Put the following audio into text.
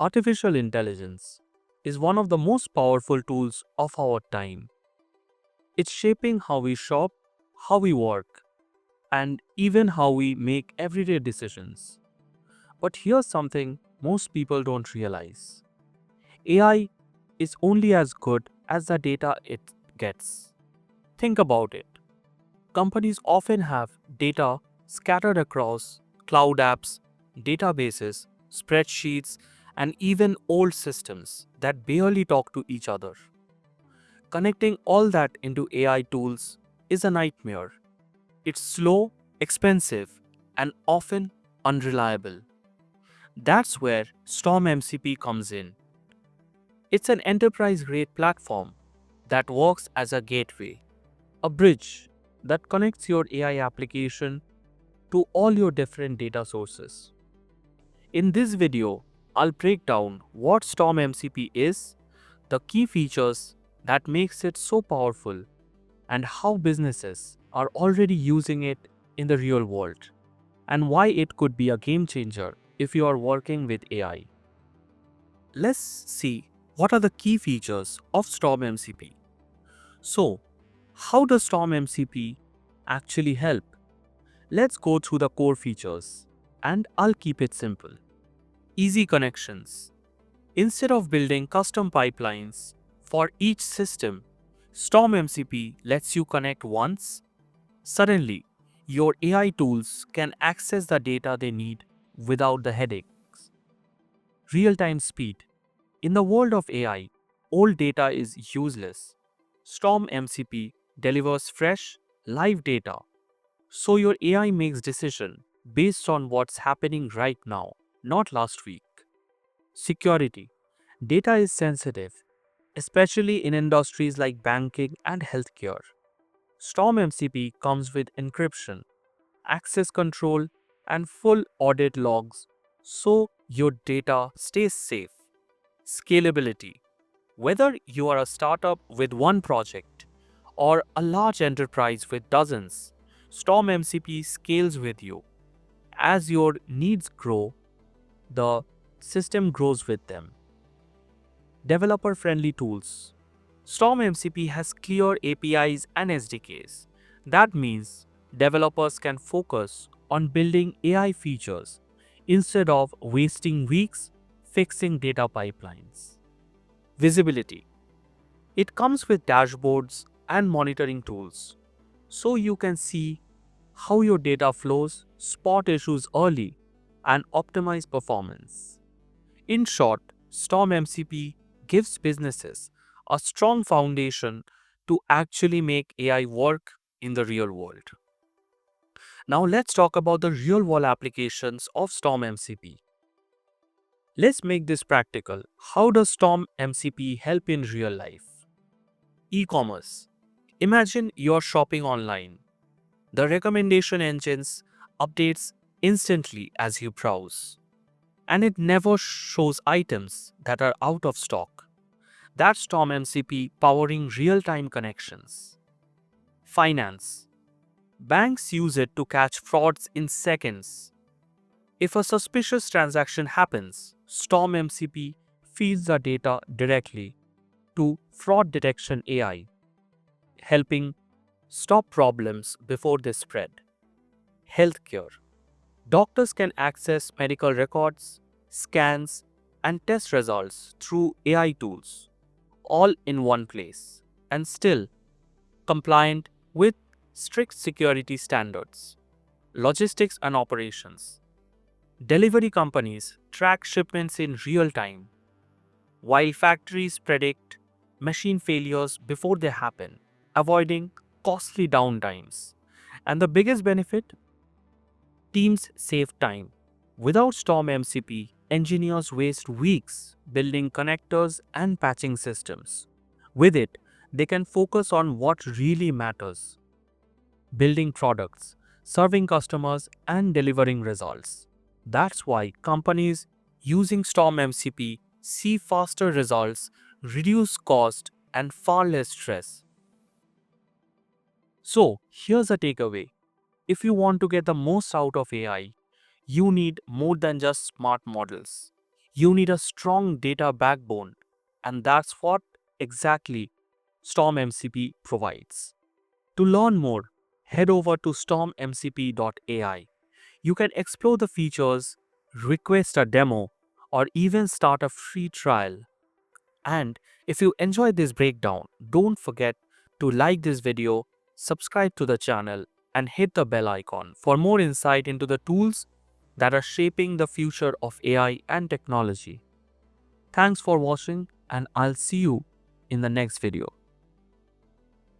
Artificial intelligence is one of the most powerful tools of our time. It's shaping how we shop, how we work, and even how we make everyday decisions. But here's something most people don't realize: AI is only as good as the data it gets. Think about it. Companies often have data scattered across cloud apps, databases, spreadsheets, and even old systems that barely talk to each other. Connecting all that into AI tools is a nightmare. It's slow, expensive, and often unreliable. That's where Strom MCP comes in. It's an enterprise grade platform that works as a gateway, a bridge that connects your AI application to all your different data sources. In this video, I'll break down what Storm MCP is, the key features that makes it so powerful, and how businesses are already using it in the real world, and why it could be a game changer if you are working with AI. Let's see what are the key features of Storm MCP. So, how does Storm MCP actually help? Let's go through the core features, and I'll keep it simple. Easy connections. Instead of building custom pipelines for each system, Storm MCP lets you connect once. Suddenly, your AI tools can access the data they need without the headaches. Real-time speed. In the world of AI, old data is useless. Storm MCP delivers fresh, live data, so your AI makes decision based on what's happening right now, not last week. Security. Data is sensitive, especially in industries like banking and healthcare. Storm MCP comes with encryption, access control, and full audit logs so your data stays safe. Scalability. Whether you are a startup with one project or a large enterprise with dozens, Storm MCP scales with you. As your needs grow, the system grows with them. Developer friendly tools. Storm MCP has clear APIs and SDKs. That means developers can focus on building AI features instead of wasting weeks fixing data pipelines. Visibility. It comes with dashboards and monitoring tools, so you can see how your data flows, spot issues early, and optimize performance. In short, Storm MCP gives businesses a strong foundation to actually make AI work in the real world. Now let's talk about the real world applications of Storm MCP. Let's make this practical. How does Storm MCP help in real life? E-commerce. Imagine you're shopping online. The recommendation engines updates instantly as you browse, and it never shows items that are out of stock. That's Storm MCP powering real-time connections. Finance. Banks use it to catch frauds in seconds. If a suspicious transaction happens, Storm MCP feeds the data directly to fraud detection AI, helping stop problems before they spread. Healthcare. Doctors can access medical records, scans, and test results through AI tools, all in one place, and still compliant with strict security standards. Logistics and operations. Delivery companies track shipments in real time, while factories predict machine failures before they happen, avoiding costly downtimes. And the biggest benefit: teams save time. Without Storm MCP, engineers waste weeks building connectors and patching systems. With it, they can focus on what really matters: building products, serving customers, and delivering results. That's why companies using Storm MCP see faster results, reduce cost, and far less stress. So, here's a takeaway. If you want to get the most out of AI, you need more than just smart models. You need a strong data backbone, and that's what exactly Strom MCP provides. To learn more, head over to stormmcp.ai. You can explore the features, request a demo, or even start a free trial. And if you enjoyed this breakdown, don't forget to like this video, subscribe to the channel, and hit the bell icon for more insight into the tools that are shaping the future of AI and technology. Thanks for watching, and I'll see you in the next video.